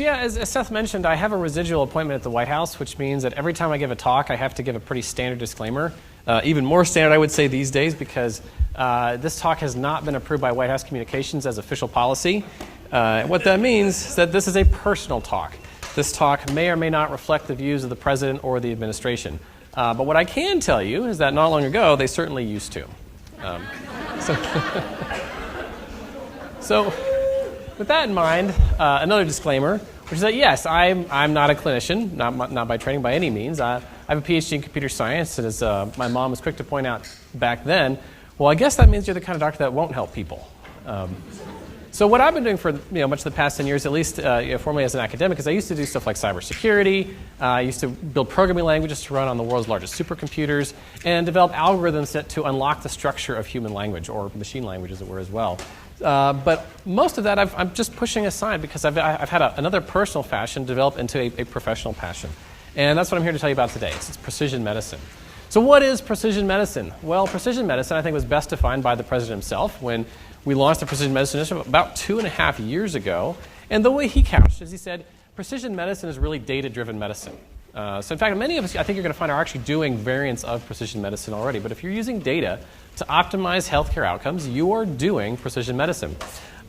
yeah, as Seth mentioned, I have a residual appointment at the White House, which means that every time I give a talk, I have to give a pretty standard disclaimer. Even more standard, I would say, these days, because this talk has not been approved by White House Communications as official policy. What that means is that this is a personal talk. This talk may or may not reflect the views of the president or the administration. But what I can tell you is that not long ago, they certainly used to. So with that in mind, another disclaimer, which is that yes, I'm not a clinician, not by training by any means. I have a PhD in computer science, and as my mom was quick to point out back then, well, I guess that means you're the kind of doctor that won't help people. So what I've been doing for much of the past 10 years, at least formerly as an academic, is I used to do stuff like cybersecurity. I used to build programming languages to run on the world's largest supercomputers and develop algorithms to unlock the structure of human language, or machine language as it were as well. But most of that I'm just pushing aside because I've had another personal passion develop into a professional passion. And that's what I'm here to tell you about today. It's precision medicine. So what is precision medicine? Well, precision medicine I think was best defined by the president himself when we launched the Precision Medicine Initiative about 2.5 years ago. And the way he couched it is he said, precision medicine is really data-driven medicine. So in fact, many of us, I think you're going to find, are actually doing variants of precision medicine already. But if you're using data to optimize healthcare outcomes, you are doing precision medicine.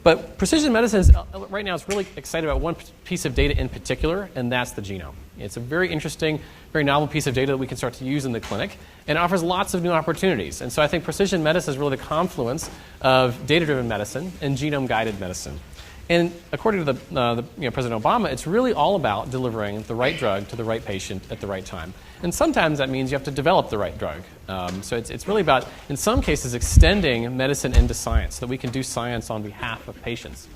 But precision medicine is, right now, is really excited about one piece of data in particular, and that's the genome. It's a very interesting, very novel piece of data that we can start to use in the clinic, and it offers lots of new opportunities. And so I think precision medicine is really the confluence of data-driven medicine and genome-guided medicine. And according to President Obama, it's really all about delivering the right drug to the right patient at the right time. And sometimes that means you have to develop the right drug. So it's really about, in some cases, extending medicine into science, so that we can do science on behalf of patients.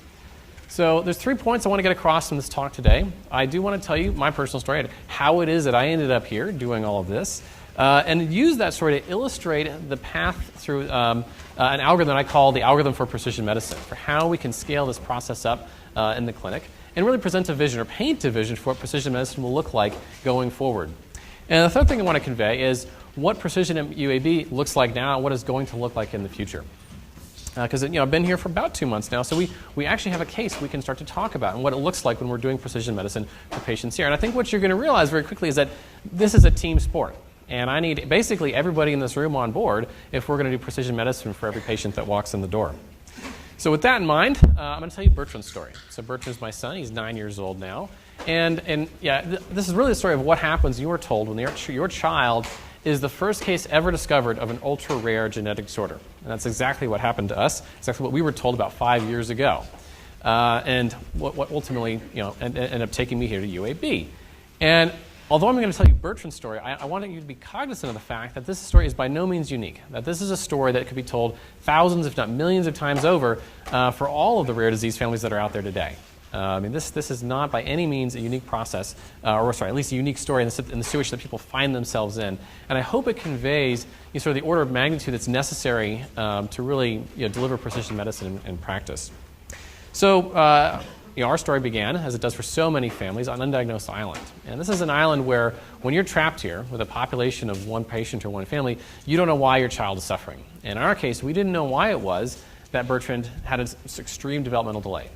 So there's 3 points I want to get across in this talk today. I do want to tell you my personal story, how it is that I ended up here doing all of this, and use that story to illustrate the path through an algorithm I call the algorithm for precision medicine, for how we can scale this process up in the clinic, and really present a vision or paint a vision for what precision medicine will look like going forward. And the third thing I want to convey is what precision at UAB looks like now and what it's going to look like in the future. Because I've been here for about 2 months now, so we actually have a case we can start to talk about and what it looks like when we're doing precision medicine for patients here. And I think what you're going to realize very quickly is that this is a team sport. And I need basically everybody in this room on board if we're going to do precision medicine for every patient that walks in the door. So with that in mind, I'm going to tell you Bertrand's story. So Bertrand's my son. He's 9 years old now. And this is really the story of what happens, you are told, when your child is the first case ever discovered of an ultra-rare genetic disorder. And that's exactly what happened to us, exactly what we were told about 5 years ago. And what ultimately ended up taking me here to UAB. And although I'm going to tell you Bertrand's story, I want you to be cognizant of the fact that this story is by no means unique, that this is a story that could be told thousands, if not millions of times over for all of the rare disease families that are out there today. This is not by any means a unique process, at least a unique story in the situation that people find themselves in. And I hope it conveys sort of the order of magnitude that's necessary to really deliver precision medicine in practice. So our story began, as it does for so many families, on undiagnosed island. And this is an island where when you're trapped here with a population of one patient or one family, you don't know why your child is suffering. And in our case, we didn't know why it was that Bertrand had an extreme developmental delay,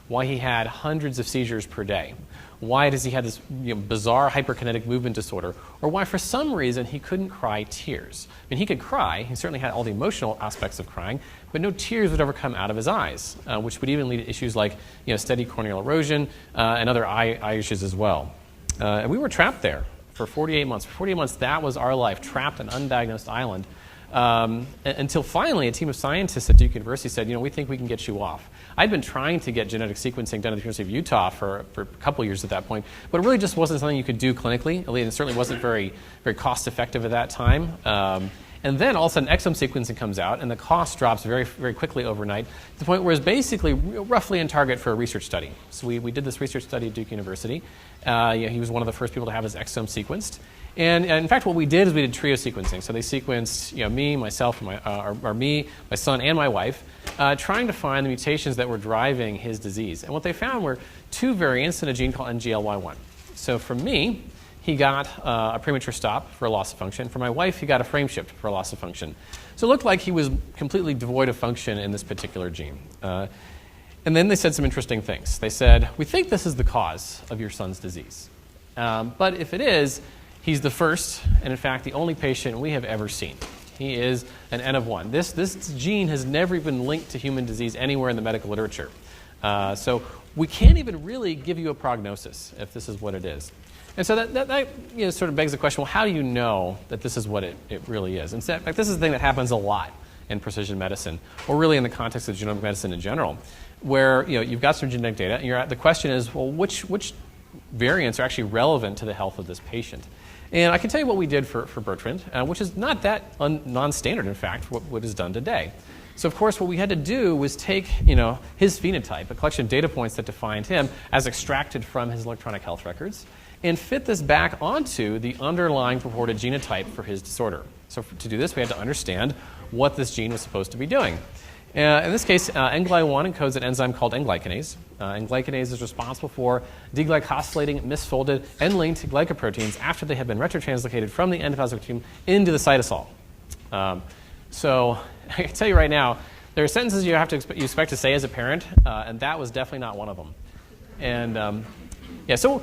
why he had hundreds of seizures per day, why does he have this bizarre hyperkinetic movement disorder, or why for some reason he couldn't cry tears. I mean, he could cry, he certainly had all the emotional aspects of crying, but no tears would ever come out of his eyes, which would even lead to issues like steady corneal erosion and other eye issues as well. And we were trapped there for 48 months. For 48 months, that was our life, trapped on an undiagnosed island. Until finally a team of scientists at Duke University said, we think we can get you off. I'd been trying to get genetic sequencing done at the University of Utah for a couple years at that point, but it really just wasn't something you could do clinically. At least it certainly wasn't very, very cost effective at that time. And then all of a sudden exome sequencing comes out and the cost drops very, very quickly overnight to the point where it's basically roughly in target for a research study. So we did this research study at Duke University. He was one of the first people to have his exome sequenced. And in fact, what we did is we did trio sequencing. So they sequenced, me, myself, and my son, and my wife, trying to find the mutations that were driving his disease. And what they found were 2 variants in a gene called NGLY1. So for me, he got a premature stop for a loss of function. For my wife, he got a frame shift for a loss of function. So it looked like he was completely devoid of function in this particular gene. And then they said some interesting things. They said, we think this is the cause of your son's disease. But if it is, he's the first, and in fact, the only patient we have ever seen. He is an N of 1. This gene has never even linked to human disease anywhere in the medical literature. So we can't even really give you a prognosis if this is what it is. And so that sort of begs the question, well, how do you know that this is what it really is? In fact, this is the thing that happens a lot in precision medicine, or really in the context of genomic medicine in general, where you've got some genetic data, and the question is, well, which variants are actually relevant to the health of this patient? And I can tell you what we did for Bertrand, which is not that non-standard, in fact, what is done today. So, of course, what we had to do was take his phenotype, a collection of data points that defined him as extracted from his electronic health records, and fit this back onto the underlying purported genotype for his disorder. So to do this, we had to understand what this gene was supposed to be doing. In this case, N-gly1 encodes an enzyme called N-glycanase. N-glycanase is responsible for deglycosylating misfolded N-linked glycoproteins after they have been retrotranslocated from the endoplasmic into the cytosol. So I can tell you right now, there are sentences you expect to say as a parent, and that was definitely not one of them. And so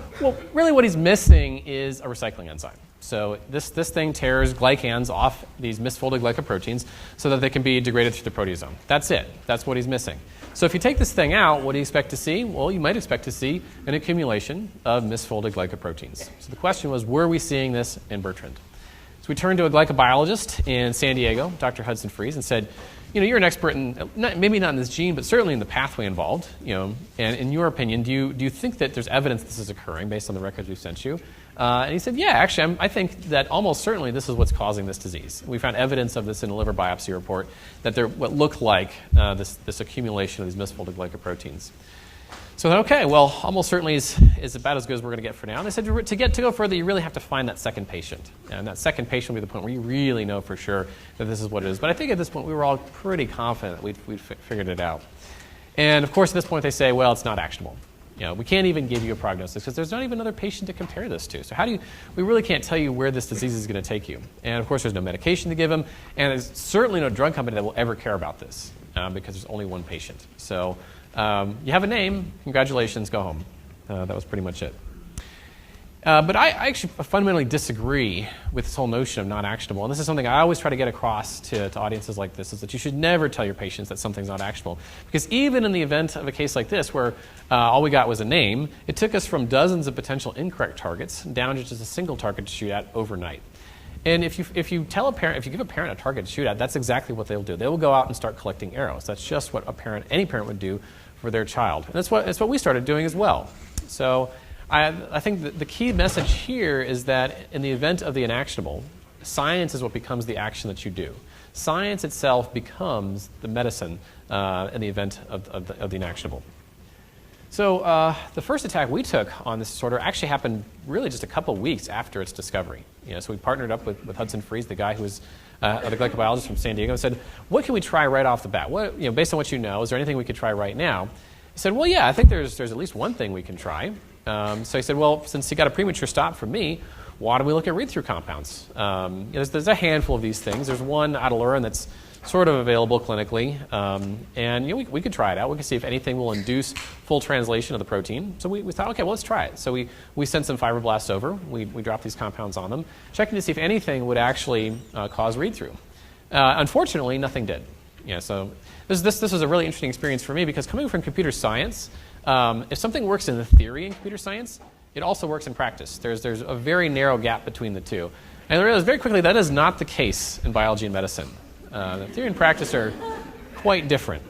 really what he's missing is a recycling enzyme. So this thing tears glycans off these misfolded glycoproteins so that they can be degraded through the proteasome. That's it. That's what he's missing. So if you take this thing out, what do you expect to see? Well, you might expect to see an accumulation of misfolded glycoproteins. So the question was, were we seeing this in Bertrand? So we turned to a glycobiologist in San Diego, Dr. Hudson Freeze, and said, you're an expert in, maybe not in this gene, but certainly in the pathway involved. And in your opinion, do you think that there's evidence this is occurring based on the records we've sent you? And he said, yeah, actually, I think that almost certainly this is what's causing this disease. We found evidence of this in a liver biopsy report, that there what looked like this accumulation of these misfolded glycoproteins. So okay, well, almost certainly is about as good as we're going to get for now. And they said to go further, you really have to find that second patient. And that second patient will be the point where you really know for sure that this is what it is. But I think at this point we were all pretty confident that we'd figured it out. And of course at this point they say, well, it's not actionable. We can't even give you a prognosis because there's not even another patient to compare this to. So we really can't tell you where this disease is going to take you. And of course there's no medication to give him, and there's certainly no drug company that will ever care about this because there's only one patient. So you have a name, congratulations, go home. That was pretty much it. But I actually fundamentally disagree with this whole notion of not actionable. And this is something I always try to get across to audiences like this, is that you should never tell your patients that something's not actionable. Because even in the event of a case like this, where all we got was a name, it took us from dozens of potential incorrect targets down to just a single target to shoot at overnight. And if you give a parent a target to shoot at, that's exactly what they'll do. They will go out and start collecting arrows. That's just what any parent would do for their child. And that's what we started doing as well. So I think that the key message here is that in the event of the inactionable, science is what becomes the action that you do. Science itself becomes the medicine in the event of the inactionable. So the first attack we took on this disorder actually happened really just a couple weeks after its discovery. So we partnered up with Hudson Freeze, the guy who was the glycobiologist from San Diego, and said, what can we try right off the bat? Based on what you know, is there anything we could try right now? He said, well, yeah, I think there's at least one thing we can try. So he said, well, since he got a premature stop from me, why don't we look at read-through compounds? There's a handful of these things. There's one, Adalurin, that's sort of available clinically. And we could try it out. We could see if anything will induce full translation of the protein. So we thought, okay, well, let's try it. So we sent some fibroblasts over. We dropped these compounds on them, checking to see if anything would actually cause read-through. Unfortunately, nothing did. So this was a really interesting experience for me, because coming from computer science, if something works in the theory in computer science, it also works in practice. There's a very narrow gap between the two. And I realized very quickly that is not the case in biology and medicine. The theory and practice are quite different.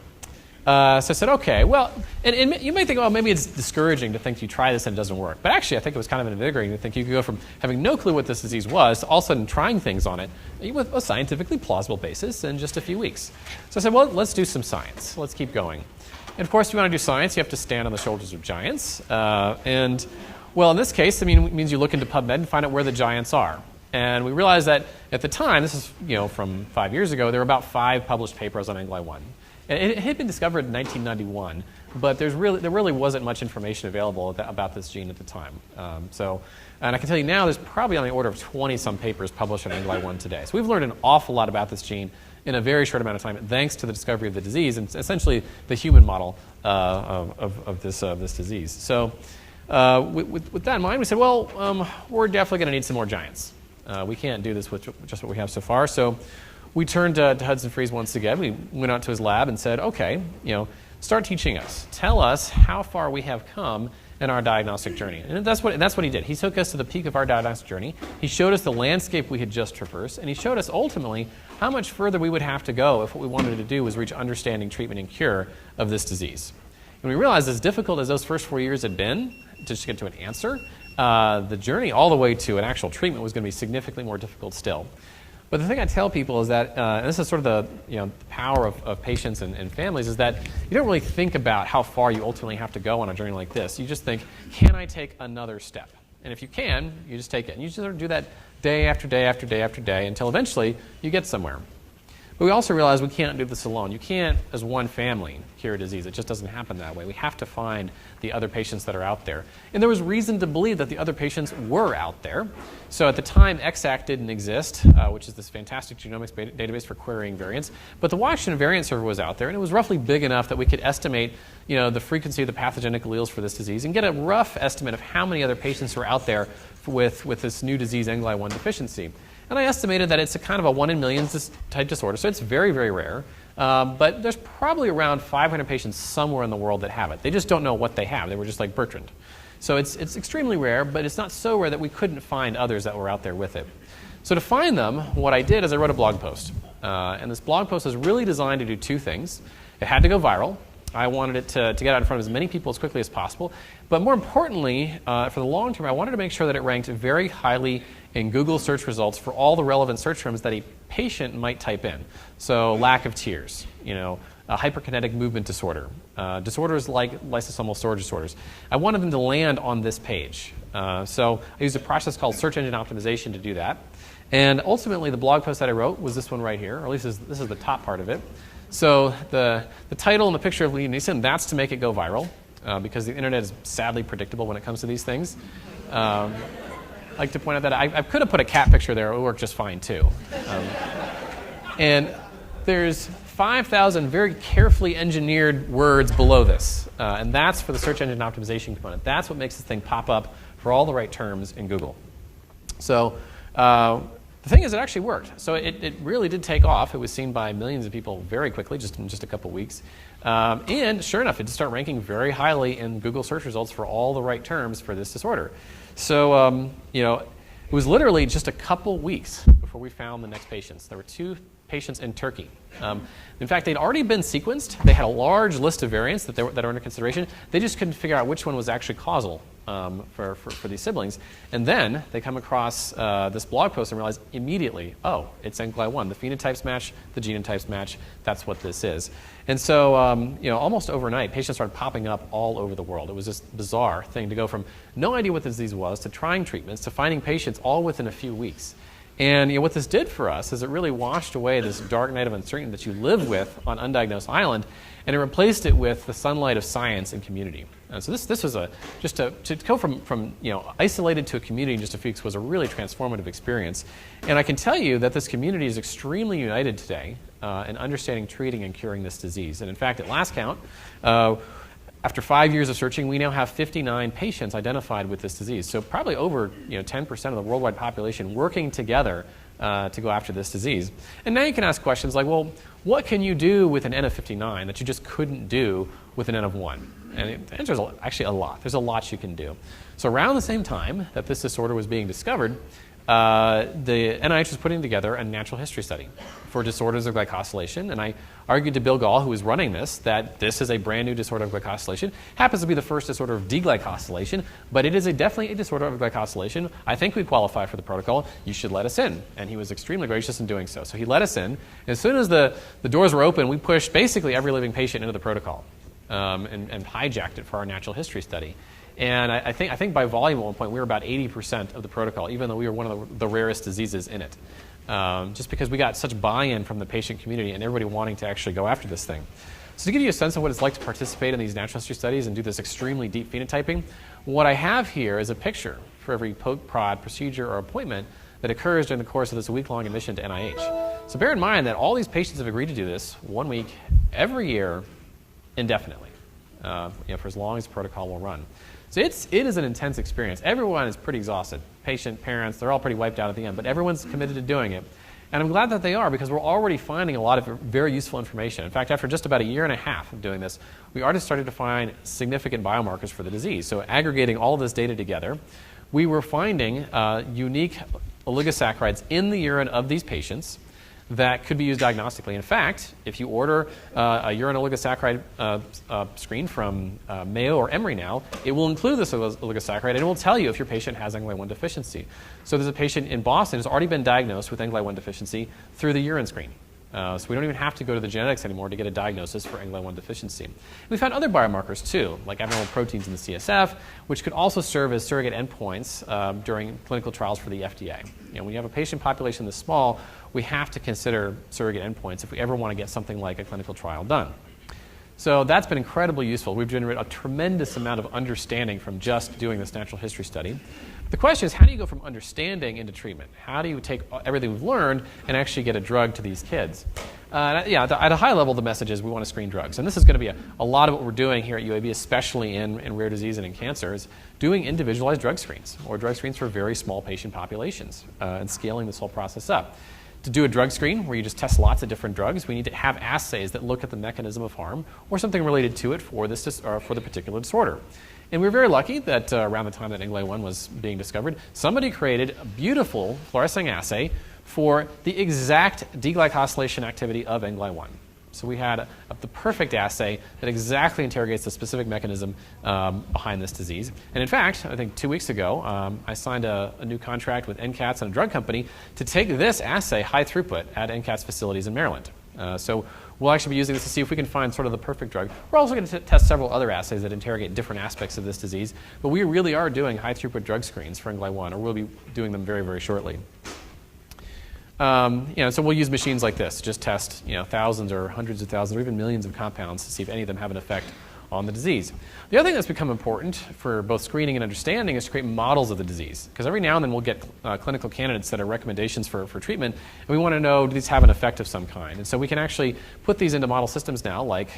So I said, okay, well, and you may think, oh, maybe it's discouraging to think you try this and it doesn't work. But actually, I think it was kind of invigorating to think you could go from having no clue what this disease was to all of a sudden trying things on it with a scientifically plausible basis in just a few weeks. So I said, well, let's do some science. Let's keep going. And of course, if you want to do science, you have to stand on the shoulders of giants. Well, in this case, it means you look into PubMed and find out where the giants are. And we realized that at the time, this is from 5 years ago, there were about 5 published papers on N-gly1. And it had been discovered in 1991, but there really wasn't much information available about this gene at the time. And I can tell you now, there's probably on the order of 20-some papers published on NGLY1 today. So we've learned an awful lot about this gene in a very short amount of time, thanks to the discovery of the disease and essentially the human model of this disease. So with that in mind, we said, well, we're definitely going to need some more giants. We can't do this with just what we have so far. So we turned to Hudson Freeze once again. We went out to his lab and said, okay, start teaching us. Tell us how far we have come in our diagnostic journey. And that's what he did. He took us to the peak of our diagnostic journey. He showed us the landscape we had just traversed, and he showed us ultimately how much further we would have to go if what we wanted to do was reach understanding, treatment, and cure of this disease. And we realized, as difficult as those first 4 years had been to just get to an answer, the journey all the way to an actual treatment was going to be significantly more difficult still. But the thing I tell people is that, and this is sort of the power of patients and families, is that you don't really think about how far you ultimately have to go on a journey like this. You just think, can I take another step? And if you can, you just take it. And you just sort of do that day after day after day after day until eventually you get somewhere. But we also realize we can't do this alone. You can't, as one family, cure a disease. It just doesn't happen that way. We have to find the other patients that are out there. And there was reason to believe that the other patients were out there. So at the time, EXAC didn't exist, which is this fantastic genomics database for querying variants. But the Washington Variant Server was out there, and it was roughly big enough that we could estimate the frequency of the pathogenic alleles for this disease and get a rough estimate of how many other patients were out there with this new disease, NGLY1 deficiency. And I estimated that it's a kind of a 1 in millions type disorder, so it's very, very rare. But there's probably around 500 patients somewhere in the world that have it. They just don't know what they have. They were just like Bertrand. So it's extremely rare, but it's not so rare that we couldn't find others that were out there with it. So to find them, what I did is I wrote a blog post. And this blog post was really designed to do two things. It had to go viral. I wanted it to get out in front of as many people as quickly as possible. But more importantly, for the long term, I wanted to make sure that it ranked very highly in Google search results for all the relevant search terms that a patient might type in. So lack of tears, a hyperkinetic movement disorder, disorders like lysosomal storage disorders. I wanted them to land on this page. So I used a process called search engine optimization to do that. And ultimately, the blog post that I wrote was this one right here, or at least this is the top part of it. So the title and the picture of Liam Neeson, that's to make it go viral, because the internet is sadly predictable when it comes to these things. I like to point out that I could have put a cat picture there. It would work just fine, too. And there's 5,000 very carefully engineered words below this. And that's for the search engine optimization component. That's what makes this thing pop up for all the right terms in Google. So the thing is, it actually worked. So it really did take off. It was seen by millions of people very quickly, just in just a couple weeks. And sure enough, it did start ranking very highly in Google search results for all the right terms for this disorder. So, it was literally just a couple weeks before we found the next patients. There were 2 patients in Turkey. In fact, they'd already been sequenced. They had a large list of variants that are under consideration. They just couldn't figure out which one was actually causal for these siblings. And then they come across this blog post and realize immediately, oh, it's NGLY1. The phenotypes match, the genotypes match. That's what this is. And so, almost overnight, patients started popping up all over the world. It was this bizarre thing to go from no idea what the disease was to trying treatments to finding patients all within a few weeks. And what this did for us is it really washed away this dark night of uncertainty that you live with on Undiagnosed Island, and it replaced it with the sunlight of science and community. And so this was to go from isolated to a community in just a few weeks was a really transformative experience. And I can tell you that this community is extremely united today in understanding, treating, and curing this disease. And in fact, at last count, after 5 years of searching, we now have 59 patients identified with this disease. So probably over 10% of the worldwide population working together to go after this disease. And now you can ask questions like, well, what can you do with an N of 59 that you just couldn't do with an N of 1? And the answer is actually a lot. There's a lot you can do. So around the same time that this disorder was being discovered, the NIH was putting together a natural history study for disorders of glycosylation, and I argued to Bill Gall, who was running this, that this is a brand new disorder of glycosylation. Happens to be the first disorder of deglycosylation, but it is definitely a disorder of glycosylation. I think we qualify for the protocol. You should let us in. And he was extremely gracious in doing so. So he let us in. As soon as the doors were open, we pushed basically every living patient into the protocol and hijacked it for our natural history study. And I think by volume at one point, we were about 80% of the protocol, even though we were one of the rarest diseases in it. just because we got such buy-in from the patient community and everybody wanting to actually go after this thing. So to give you a sense of what it's like to participate in these natural history studies and do this extremely deep phenotyping, what I have here is a picture for every post-prod procedure or appointment that occurs during the course of this week-long admission to NIH. So bear in mind that all these patients have agreed to do this 1 week every year indefinitely, for as long as the protocol will run. So it is an intense experience. Everyone is pretty exhausted. Patient, parents, they're all pretty wiped out at the end, but everyone's committed to doing it. And I'm glad that they are, because we're already finding a lot of very useful information. In fact, after just about a year and a half of doing this, we already started to find significant biomarkers for the disease. So aggregating all of this data together, we were finding unique oligosaccharides in the urine of these patients that could be used diagnostically. In fact, if you order a urine oligosaccharide screen from Mayo or Emory now, it will include this oligosaccharide and it will tell you if your patient has NGLY1 deficiency. So there's a patient in Boston who's already been diagnosed with NGLY1 deficiency through the urine screen. So we don't even have to go to the genetics anymore to get a diagnosis for NGLY1 deficiency. We found other biomarkers too, like abnormal proteins in the CSF, which could also serve as surrogate endpoints during clinical trials for the FDA. When you have a patient population this small, we have to consider surrogate endpoints if we ever want to get something like a clinical trial done. So that's been incredibly useful. We've generated a tremendous amount of understanding from just doing this natural history study. The question is, how do you go from understanding into treatment? How do you take everything we've learned and actually get a drug to these kids? At a high level, the message is we want to screen drugs. And this is going to be a lot of what we're doing here at UAB, especially in rare disease and in cancer, is doing individualized drug screens, or drug screens for very small patient populations, and scaling this whole process up. To do a drug screen where you just test lots of different drugs, we need to have assays that look at the mechanism of harm or something related to it for the particular disorder. And we were very lucky that around the time that NGLY1 was being discovered, somebody created a beautiful fluorescing assay for the exact deglycosylation activity of NGLY1. So we had the perfect assay that exactly interrogates the specific mechanism behind this disease. And in fact, I think 2 weeks ago, I signed a new contract with NCATS and a drug company to take this assay high throughput at NCATS facilities in Maryland. So we'll actually be using this to see if we can find sort of the perfect drug. We're also going to test several other assays that interrogate different aspects of this disease. But we really are doing high throughput drug screens for NGLY1, or we'll be doing them very, very shortly. So we'll use machines like this, just test thousands or hundreds of thousands or even millions of compounds to see if any of them have an effect on the disease. The other thing that's become important for both screening and understanding is to create models of the disease. Because every now and then we'll get clinical candidates that are recommendations for treatment, and we want to know, do these have an effect of some kind? And so we can actually put these into model systems now, like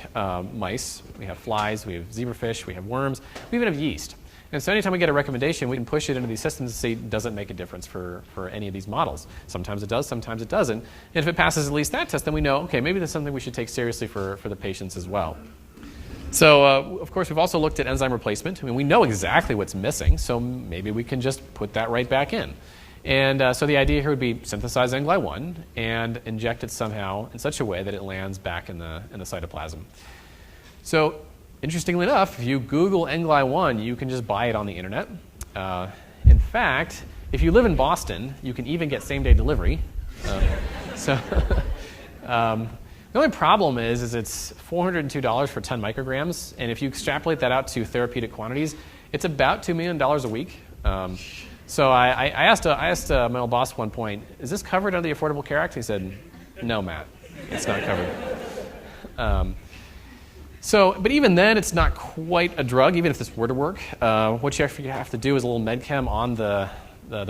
mice, we have flies, we have zebrafish, we have worms, we even have yeast. And so anytime we get a recommendation, we can push it into these systems to see, does it make a difference for any of these models? Sometimes it does, sometimes it doesn't. And if it passes at least that test, then we know, okay, maybe that's something we should take seriously for the patients as well. So, of course, we've also looked at enzyme replacement. I mean, we know exactly what's missing, so maybe we can just put that right back in. And so the idea here would be synthesize NGLY1 and inject it somehow in such a way that it lands back in the cytoplasm. So, interestingly enough, if you Google NGLY1, you can just buy it on the internet. In fact, if you live in Boston, you can even get same-day delivery. The only problem is it's $402 for 10 micrograms, and if you extrapolate that out to therapeutic quantities, it's about $2 million a week. So I asked my old boss at one point, is this covered under the Affordable Care Act? He said, no, Matt, it's not covered. But even then, it's not quite a drug, even if this were to work. What you actually have to do is a little medchem on the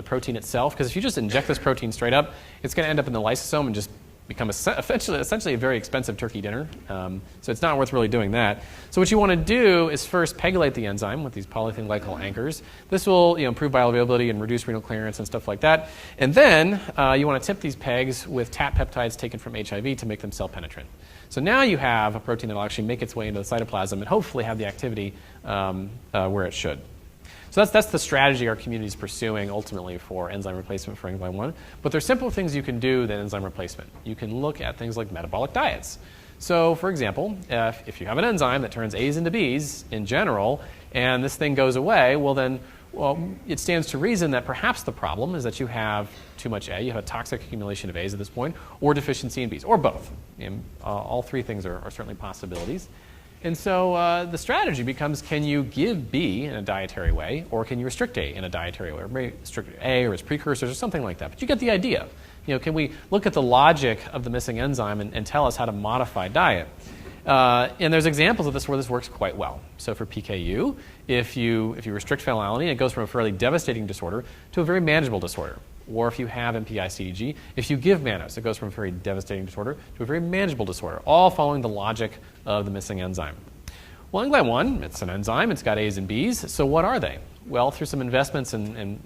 protein itself, because if you just inject this protein straight up, it's going to end up in the lysosome and just become essentially a very expensive turkey dinner. So it's not worth really doing that. So what you want to do is first pegylate the enzyme with these polyethylene glycol anchors. This will improve bioavailability and reduce renal clearance and stuff like that. And then you want to tip these pegs with TAT peptides taken from HIV to make them cell penetrant. So now you have a protein that will actually make its way into the cytoplasm and hopefully have the activity where it should. So that's the strategy our community is pursuing ultimately for enzyme replacement for NGLY1. But there's simple things you can do than enzyme replacement. You can look at things like metabolic diets. So for example, if you have an enzyme that turns A's into B's in general, and this thing goes away, well, it stands to reason that perhaps the problem is that you have too much A, you have a toxic accumulation of A's at this point, or deficiency in B's, or both. And all three things are certainly possibilities. And so the strategy becomes, can you give B in a dietary way, or can you restrict A in a dietary way, or maybe restrict A or its precursors or something like that. But you get the idea. Can we look at the logic of the missing enzyme and tell us how to modify diet? And there's examples of this where this works quite well. So for PKU, if you restrict phenylalanine, it goes from a fairly devastating disorder to a very manageable disorder. Or if you have MPI-CDG, if you give mannose, it goes from a very devastating disorder to a very manageable disorder, all following the logic of the missing enzyme. Well, Enzyme 1, it's an enzyme, it's got A's and B's, so what are they? Well, through some investments in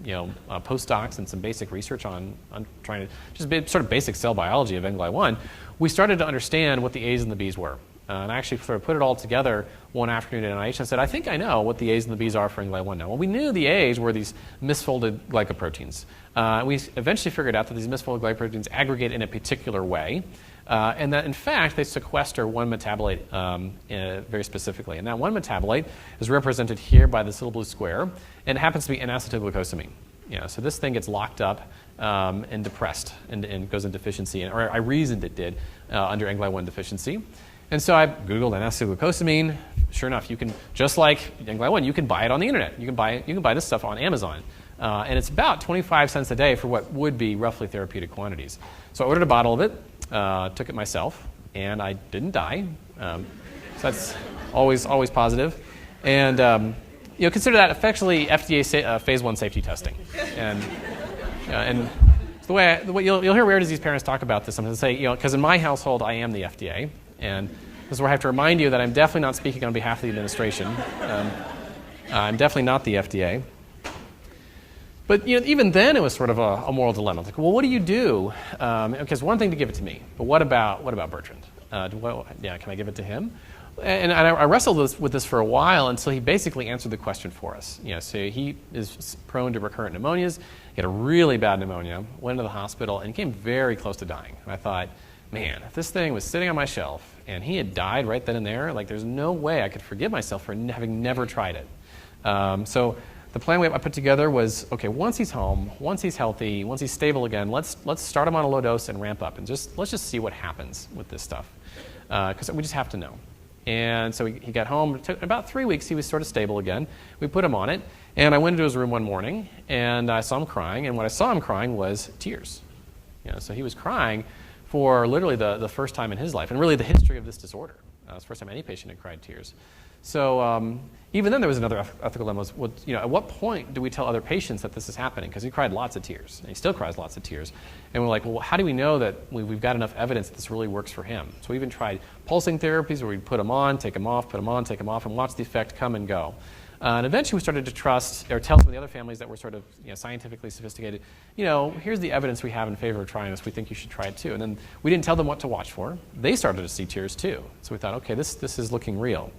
postdocs and some basic research on trying to just sort of basic cell biology of Enzyme 1, we started to understand what the A's and the B's were. And I actually sort of put it all together one afternoon at NIH and said, I think I know what the A's and the B's are for Enzyme 1 now. Well, we knew the A's were these misfolded glycoproteins. We eventually figured out that these misfolded glycoproteins aggregate in a particular way, and that, in fact, they sequester one metabolite very specifically. And that one metabolite is represented here by this little blue square, and it happens to be N-acetylglucosamine. So this thing gets locked up and depressed and goes into deficiency, or I reasoned it did under Enzyme 1 deficiency. And so I Googled N-acetylglucosamine. Sure enough, you can, just like Enzyme 1, you can buy it on the internet. You can buy this stuff on Amazon. And it's about 25 cents a day for what would be roughly therapeutic quantities. So I ordered a bottle of it, took it myself, and I didn't die. So that's always positive. And consider that effectively FDA phase 1 safety testing. And the way you'll hear rare disease parents talk about this sometimes. Say, because in my household I am the FDA, and this is where I have to remind you that I'm definitely not speaking on behalf of the administration. I'm definitely not the FDA. But even then, it was sort of a moral dilemma. Like, well, what do you do? Because one thing to give it to me, but what about Bertrand? Can I give it to him? And I wrestled with this for a while until he basically answered the question for us. So he is prone to recurrent pneumonias. He had a really bad pneumonia, went to the hospital, and came very close to dying. And I thought, man, if this thing was sitting on my shelf and he had died right then and there, like there's no way I could forgive myself for having never tried it. So the plan I put together was, okay, once he's home, once he's healthy, once he's stable again, let's start him on a low dose and ramp up, and let's just see what happens with this stuff, because we just have to know. And so he got home. It took about 3 weeks. He was sort of stable again. We put him on it, and I went into his room one morning, and I saw him crying, and what I saw him crying was tears. So he was crying for literally the first time in his life, and really the history of this disorder. It's the first time any patient had cried tears. So even then there was another ethical dilemma. At what point do we tell other patients that this is happening? Because he cried lots of tears, and he still cries lots of tears. And we're like, well, how do we know that we've got enough evidence that this really works for him? So we even tried pulsing therapies where we'd put him on, take him off, put him on, take him off, and watch the effect come and go. And eventually we started to trust, or tell some of the other families that were sort of scientifically sophisticated, here's the evidence we have in favor of trying this. We think you should try it too. And then we didn't tell them what to watch for. They started to see tears too. So we thought, okay, this is looking real.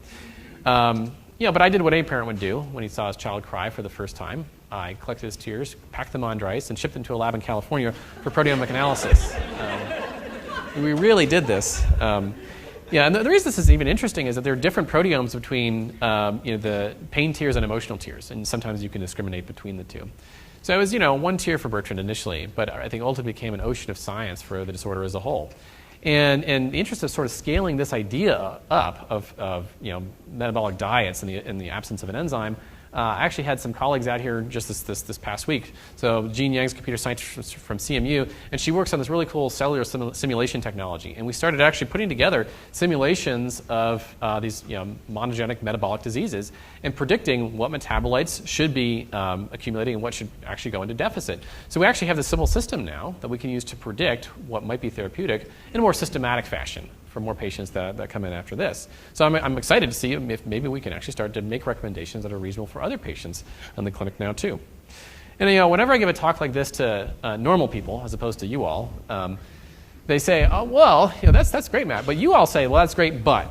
But I did what any parent would do when he saw his child cry for the first time. I collected his tears, packed them on dry ice, and shipped them to a lab in California for proteomic analysis. We really did this. And the reason this is even interesting is that there are different proteomes between the pain tears and emotional tears, and sometimes you can discriminate between the two. So it was 1 tear for Bertrand initially, but I think ultimately became an ocean of science for the disorder as a whole. And in the interest of sort of scaling this idea up of metabolic diets in the absence of an enzyme, I actually had some colleagues out here just this past week. So Jean Yang's computer scientist from CMU, and she works on this really cool cellular simulation technology. And we started actually putting together simulations of these monogenic metabolic diseases and predicting what metabolites should be accumulating and what should actually go into deficit. So we actually have this simple system now that we can use to predict what might be therapeutic in a more systematic fashion for more patients that come in after this. So I'm excited to see if maybe we can actually start to make recommendations that are reasonable for other patients in the clinic now too. And whenever I give a talk like this to normal people, as opposed to you all, they say, oh, well, that's great, Matt. But you all say, well, that's great, but.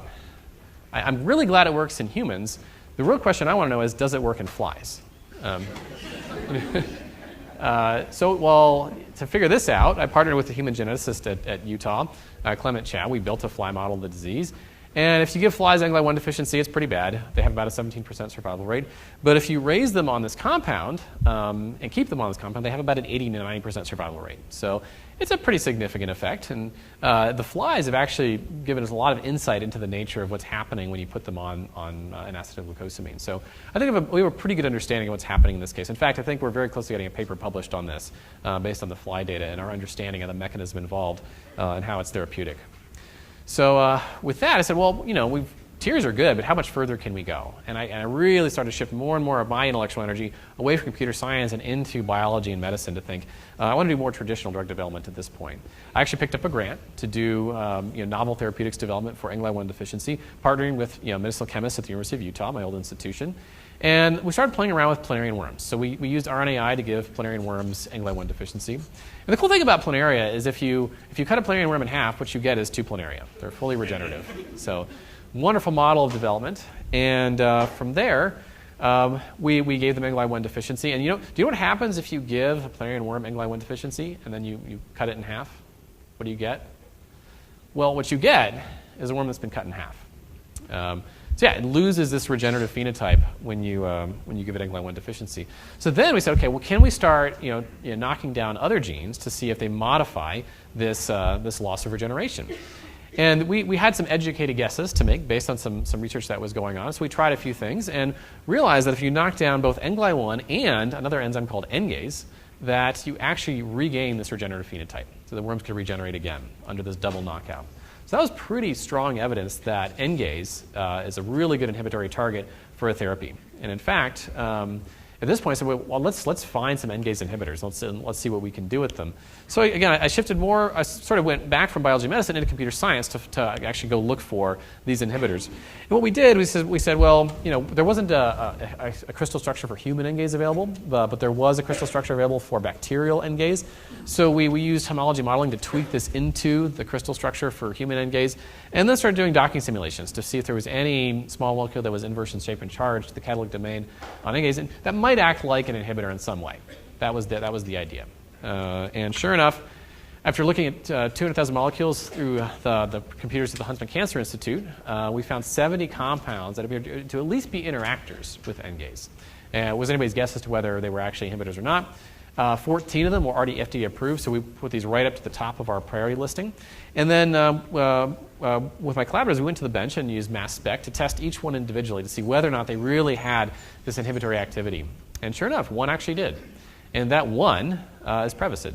I'm really glad it works in humans. The real question I want to know is, does it work in flies? To figure this out, I partnered with a human geneticist at Utah, Clement Chow. We built a fly model of the disease. And if you give flies Enzyme deficiency, it's pretty bad. They have about a 17% survival rate. But if you raise them on this compound and keep them on this compound, they have about an 80 to 90% survival rate. So it's a pretty significant effect. And the flies have actually given us a lot of insight into the nature of what's happening when you put them on an acetylglucosamine. So I think we have a pretty good understanding of what's happening in this case. In fact, I think we're very close to getting a paper published on this based on the fly data and our understanding of the mechanism involved and how it's therapeutic. So with that, I said, well, tears are good, but how much further can we go? And I really started to shift more and more of my intellectual energy away from computer science and into biology and medicine to think, I want to do more traditional drug development at this point. I actually picked up a grant to do novel therapeutics development for Enzyme deficiency, partnering with medicinal chemists at the University of Utah, my old institution. And we started playing around with planaria worms. So we used RNAi to give planaria worms Enzyme deficiency. And the cool thing about planaria is if you cut a planaria worm in half, what you get is 2 planaria. They're fully regenerative. So wonderful model of development. And from there, we gave them Enzyme deficiency. And do you know what happens if you give a planaria worm Enzyme deficiency and then you cut it in half? What do you get? Well, what you get is a worm that's been cut in half. So yeah, it loses this regenerative phenotype when you give it Enzyme deficiency. So then we said, okay, well, can we start knocking down other genes to see if they modify this loss of regeneration? And we had some educated guesses to make based on some research that was going on. So we tried a few things and realized that if you knock down both Enzyme and another enzyme called NGase, that you actually regain this regenerative phenotype. So the worms could regenerate again under this double knockout. So that was pretty strong evidence that NGase is a really good inhibitory target for a therapy. And in fact, at this point, I said, well, let's find some NGase inhibitors. Let's see what we can do with them. So again, I shifted more. I sort of went back from biology and medicine into computer science to actually go look for these inhibitors. And what we did, we said, well, there wasn't a crystal structure for human NGase available, but there was a crystal structure available for bacterial NGase. So we used homology modeling to tweak this into the crystal structure for human NGase, and then started doing docking simulations to see if there was any small molecule that was inverse in shape and charge to the catalytic domain on NGase, and that might act like an inhibitor in some way. That was the idea. And sure enough, after looking at 200,000 molecules through the computers at the Huntsman Cancer Institute, we found 70 compounds that appeared to at least be interactors with NGase. It was anybody's guess as to whether they were actually inhibitors or not. 14 of them were already FDA approved, so we put these right up to the top of our priority listing. And then with my collaborators, we went to the bench and used mass spec to test each one individually to see whether or not they really had this inhibitory activity. And sure enough, one actually did. And that one is Prevacid.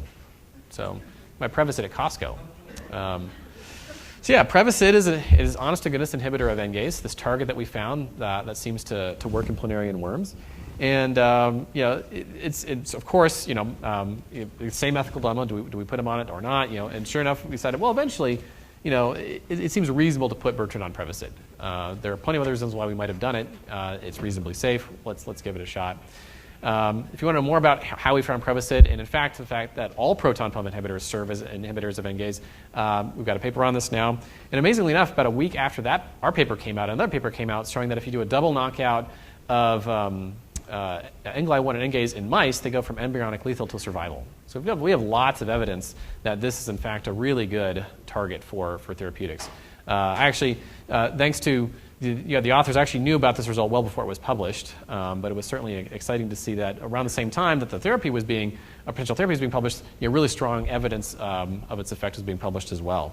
So my Prevacid at Costco. So yeah, Prevacid is honest-to-goodness inhibitor of NGase, this target that we found that seems to work in planarian worms. And it's of course same ethical dilemma. Do we put him on it or not? And sure enough, we decided, well, eventually, it seems reasonable to put Bertrand on Prevacid. There are plenty of other reasons why we might have done it. It's reasonably safe. Let's give it a shot. If you want to know more about how we found Prevacid, and in fact, the fact that all proton pump inhibitors serve as inhibitors of NGase, we've got a paper on this now. And amazingly enough, about a week after that, our paper came out. Another paper came out showing that if you do a double knockout of Enzyme and NGase in mice, they go from embryonic lethal to survival. So we have lots of evidence that this is in fact a really good target for therapeutics. I actually, thanks to the authors actually knew about this result well before it was published, but it was certainly exciting to see that around the same time that the therapy was potential therapy was being published, really strong evidence of its effect was being published as well.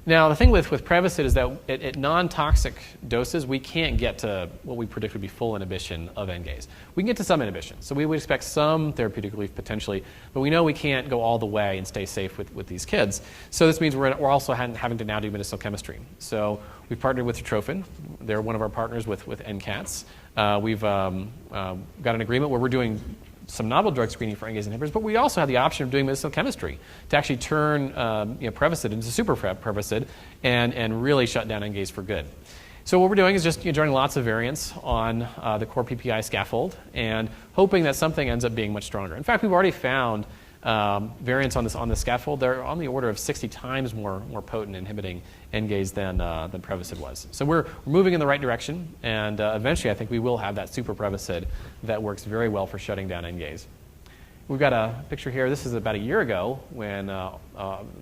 Now, the thing with Prevacid is that at non-toxic doses, we can't get to what we predict would be full inhibition of NGase. We can get to some inhibition, so we would expect some therapeutic relief potentially, but we know we can't go all the way and stay safe with these kids. So this means we're also having to now do medicinal chemistry. So we've partnered with Trophin. They're one of our partners with NCATs. We've got an agreement where we're doing some novel drug screening for NGase inhibitors, but we also have the option of doing medicinal chemistry to actually turn Prevacid into SuperPrevacid and really shut down NGase for good. So what we're doing is just joining lots of variants on the core PPI scaffold and hoping that something ends up being much stronger. In fact, we've already found variants on the scaffold. They're on the order of 60 times more potent inhibiting NGase than Prevacid was. So we're moving in the right direction, and eventually I think we will have that SuperPrevacid that works very well for shutting down NGase. We've got a picture here. This is about a year ago when a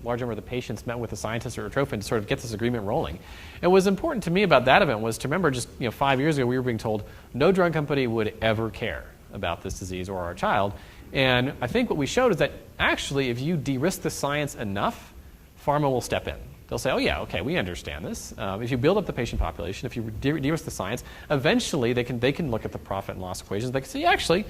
large number of the patients met with the scientists at Bertrands to sort of get this agreement rolling. And what was important to me about that event was to remember just 5 years ago we were being told no drug company would ever care about this disease or our child. And I think what we showed is that actually if you de-risk the science enough, pharma will step in. They'll say, oh yeah, okay, we understand this. If you build up the patient population, if you de-risk the science, eventually they can look at the profit and loss equations. They can say, actually,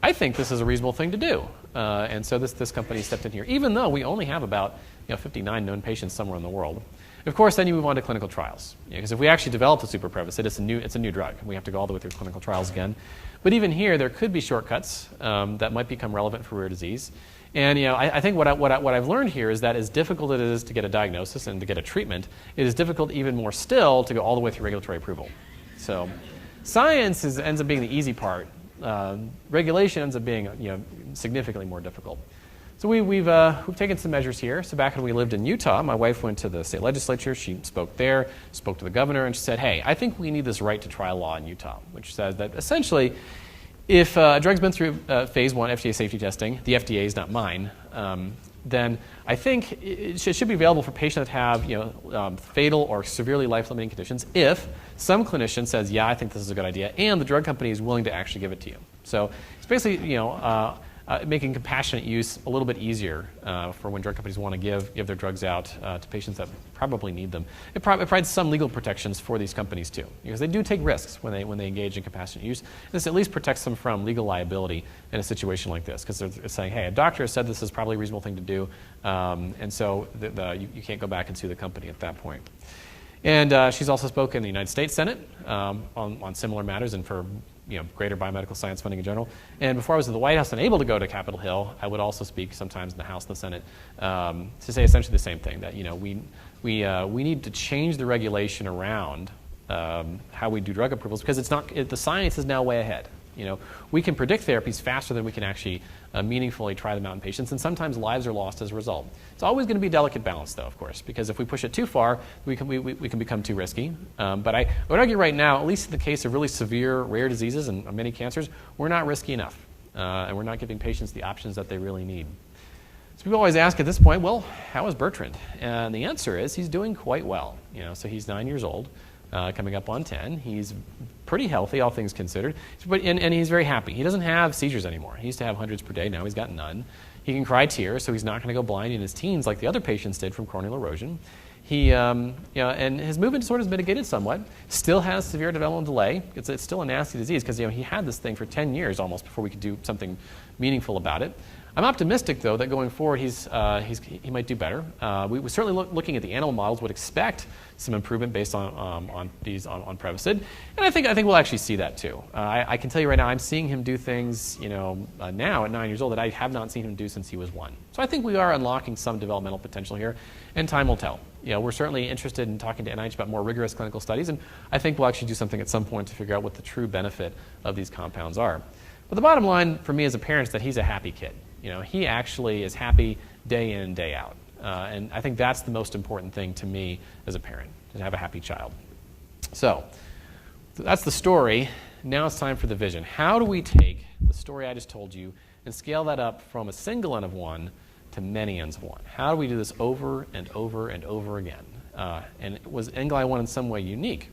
I think this is a reasonable thing to do. And so this company stepped in here, even though we only have about 59 known patients somewhere in the world. Of course, then you move on to clinical trials. Because if we actually develop the SuperPrevacid, it's a new drug. We have to go all the way through clinical trials again. But even here, there could be shortcuts that might become relevant for rare disease. And I think what I've learned here is that as difficult it is to get a diagnosis and to get a treatment, it is difficult even more still to go all the way through regulatory approval. So science ends up being the easy part. Regulation ends up being significantly more difficult. So we've taken some measures here. So back when we lived in Utah, my wife went to the state legislature. She spoke there, spoke to the governor, and she said, hey, I think we need this right to try law in Utah, which says that essentially if a drug's been through phase 1 FDA safety testing, the FDA is not mine, then I think it should be available for patients that have fatal or severely life-limiting conditions if some clinician says, yeah, I think this is a good idea, and the drug company is willing to actually give it to you. So it's basically making compassionate use a little bit easier for when drug companies want to give their drugs out to patients that probably need them. It provides some legal protections for these companies too, because they do take risks when they engage in compassionate use. This at least protects them from legal liability in a situation like this, because they're saying, hey, a doctor said this is probably a reasonable thing to do, and so you can't go back and sue the company at that point. And she's also spoken in the United States Senate on similar matters and for greater biomedical science funding in general. And before I was in the White House and able to go to Capitol Hill, I would also speak sometimes in the House and the Senate to say essentially the same thing, that we need to change the regulation around how we do drug approvals, because the science is now way ahead. We can predict therapies faster than we can actually meaningfully try them out in patients, and sometimes lives are lost as a result. It's always going to be a delicate balance, though, of course, because if we push it too far, we can become too risky. But I would argue right now, at least in the case of really severe rare diseases and many cancers, we're not risky enough, and we're not giving patients the options that they really need. So people always ask at this point, well, how is Bertrand? And the answer is he's doing quite well. So he's 9 years old. Coming up on 10. He's pretty healthy, all things considered, and he's very happy. He doesn't have seizures anymore. He used to have hundreds per day. Now he's got none. He can cry tears, so he's not going to go blind in his teens like the other patients did from corneal erosion. He, and his movement disorder is mitigated somewhat. Still has severe developmental delay. It's still a nasty disease because he had this thing for 10 years almost before we could do something meaningful about it. I'm optimistic, though, that going forward he might do better. We certainly looking at the animal models would expect some improvement based on Prevacid, and I think we'll actually see that too. I can tell you right now, I'm seeing him do things now at 9 years old that I have not seen him do since he was 1. So I think we are unlocking some developmental potential here, and time will tell. We're certainly interested in talking to NIH about more rigorous clinical studies, and I think we'll actually do something at some point to figure out what the true benefit of these compounds are. But the bottom line for me as a parent is that he's a happy kid. He actually is happy day in and day out. And I think that's the most important thing to me as a parent, to have a happy child. So that's the story. Now it's time for the vision. How do we take the story I just told you and scale that up from a single N of 1 to many N's of 1? How do we do this over and over and over again? And was NGLI1 in some way unique?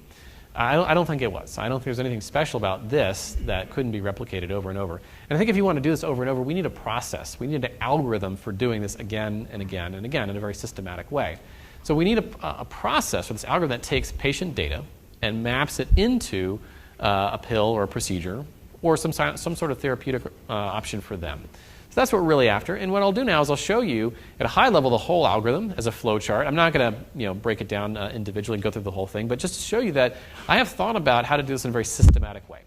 I don't think it was. I don't think there's anything special about this that couldn't be replicated over and over. And I think if you want to do this over and over, we need a process. We need an algorithm for doing this again and again and again in a very systematic way. So we need a process for this algorithm that takes patient data and maps it into a pill or a procedure or some sort of therapeutic option for them. So that's what we're really after. And what I'll do now is I'll show you at a high level the whole algorithm as a flow chart. I'm not going to break it down individually and go through the whole thing, but just to show you that I have thought about how to do this in a very systematic way.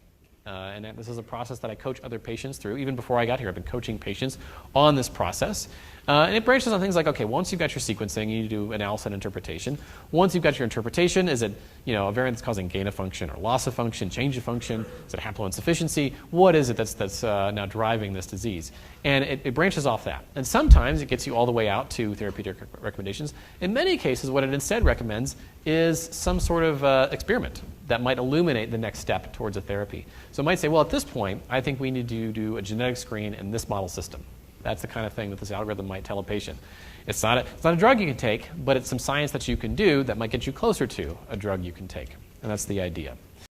And this is a process that I coach other patients through. Even before I got here, I've been coaching patients on this process. And it branches on things like, okay, once you've got your sequencing, you need to do analysis and interpretation. Once you've got your interpretation, is it a variant that's causing gain of function or loss of function, change of function? Is it haploinsufficiency? What is it that's now driving this disease? And it branches off that. And sometimes it gets you all the way out to therapeutic recommendations. In many cases, what it instead recommends is some sort of experiment that might illuminate the next step towards a therapy. So it might say, well, at this point, I think we need to do a genetic screen in this model system. That's the kind of thing that this algorithm might tell a patient. It's not a drug you can take, but it's some science that you can do that might get you closer to a drug you can take. And that's the idea.